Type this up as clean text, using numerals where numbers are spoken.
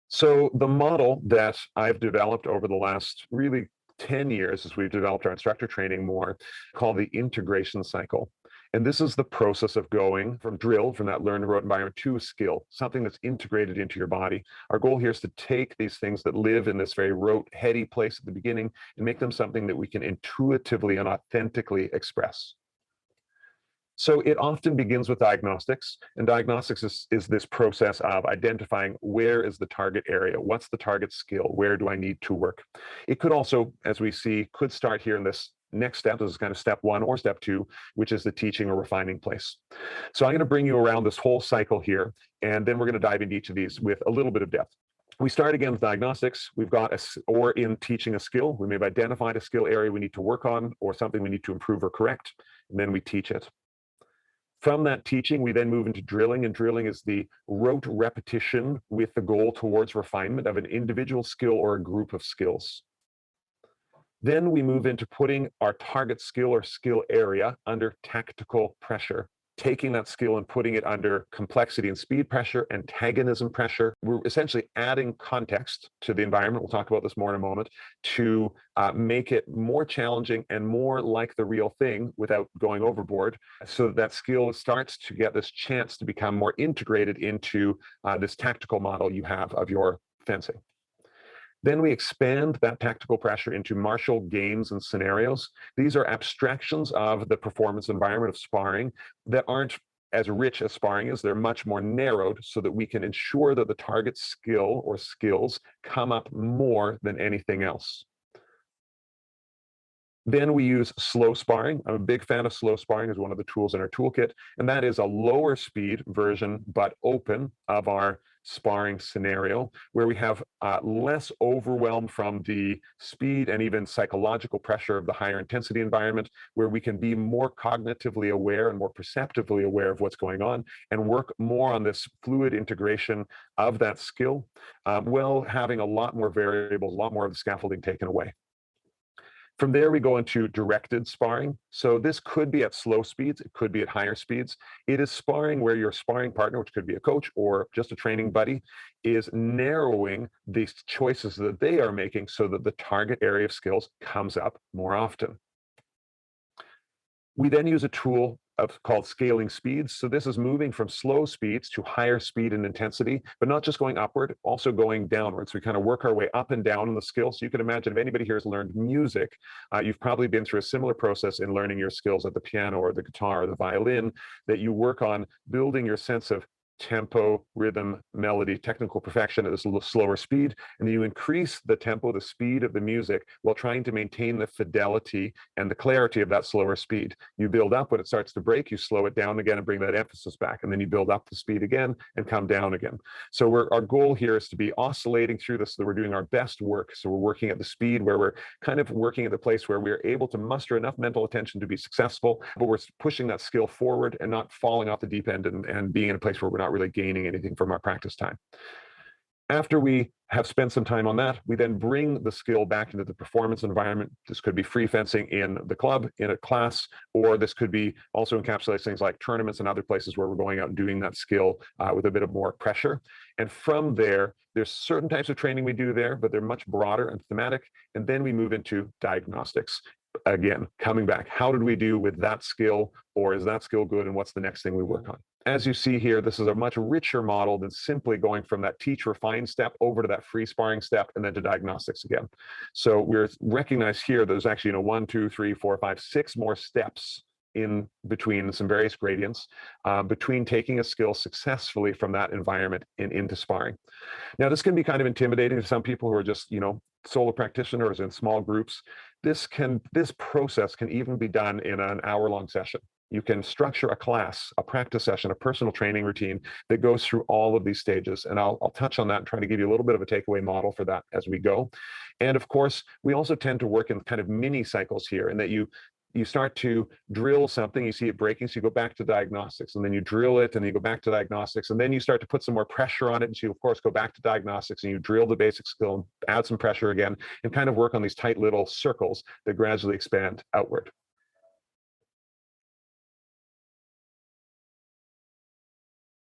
So the model that I've developed over the last really 10 years as we've developed our instructor training more, called the integration cycle. And this is the process of going from drill, from that learned rote environment, to a skill, something that's integrated into your body. Our goal here is to take these things that live in this very rote, heady place at the beginning and make them something that we can intuitively and authentically express. So it often begins with diagnostics, and diagnostics is this process of identifying where is the target area, what's the target skill, where do I need to work. It could also, as we see, could start here in this next step. This is kind of step one or step two, which is the teaching or refining place. So I'm going to bring you around this whole cycle here, and then we're going to dive into each of these with a little bit of depth. We start again with diagnostics. We've got or in teaching a skill, we may have identified a skill area we need to work on or something we need to improve or correct, and then we teach it. From that teaching, we then move into drilling, and drilling is the rote repetition with the goal towards refinement of an individual skill or a group of skills. Then we move into putting our target skill or skill area under tactical pressure, taking that skill and putting it under complexity and speed pressure, antagonism pressure. We're essentially adding context to the environment. We'll talk about this more in a moment, to make it more challenging and more like the real thing without going overboard, so that that skill starts to get this chance to become more integrated into this tactical model you have of your fencing. Then we expand that tactical pressure into martial games and scenarios. These are abstractions of the performance environment of sparring that aren't as rich as sparring is. They're much more narrowed so that we can ensure that the target skill or skills come up more than anything else. Then we use slow sparring. I'm a big fan of slow sparring as one of the tools in our toolkit, and that is a lower speed version, but open, of our sparring scenario, where we have less overwhelm from the speed and even psychological pressure of the higher intensity environment, where we can be more cognitively aware and more perceptively aware of what's going on and work more on this fluid integration of that skill, while having a lot more variables, a lot more of the scaffolding taken away. From there, we go into directed sparring. So this could be at slow speeds, it could be at higher speeds. It is sparring where your sparring partner, which could be a coach or just a training buddy, is narrowing these choices that they are making so that the target area of skills comes up more often. We then use a tool called scaling speeds. So this is moving from slow speeds to higher speed and intensity, but not just going upward, also going downwards. We kind of work our way up and down in the skill. So you can imagine if anybody here has learned music, you've probably been through a similar process in learning your skills at the piano or the guitar or the violin, that you work on building your sense of tempo, rhythm, melody, technical perfection at this little slower speed, and then you increase the tempo, the speed of the music, while trying to maintain the fidelity and the clarity of that slower speed. You build up. When it starts to break, you slow it down again and bring that emphasis back, and then you build up the speed again and come down again. So our goal here is to be oscillating through this so that we're doing our best work. So we're working at the speed where we're kind of working at the place where we're able to muster enough mental attention to be successful, but we're pushing that skill forward and not falling off the deep end and being in a place where we're not really gaining anything from our practice time. After we have spent some time on that, we then bring the skill back into the performance environment. This could be free fencing in the club, in a class, or this could be also encapsulates things like tournaments and other places where we're going out and doing that skill with a bit of more pressure. And from there, there's certain types of training we do there, but they're much broader and thematic. And then we move into diagnostics. Again, coming back, how did we do with that skill, or is that skill good, and what's the next thing we work on? As you see here, this is a much richer model than simply going from that teach refine step over to that free sparring step and then to diagnostics again. So we're recognized here there's actually 1, 2, 3, 4, 5, 6 more steps in between, some various gradients between taking a skill successfully from that environment and into sparring. Now, this can be kind of intimidating to some people who are just solo practitioners in small groups. This process can even be done in an hour-long session. You can structure a class, a practice session, a personal training routine that goes through all of these stages. And I'll touch on that and try to give you a little bit of a takeaway model for that as we go. And of course, we also tend to work in kind of mini cycles here, in that you start to drill something, you see it breaking, so you go back to diagnostics, and then you drill it, and you go back to diagnostics, and then you start to put some more pressure on it, and so you, of course, go back to diagnostics, and you drill the basic skill, add some pressure again, and kind of work on these tight little circles that gradually expand outward.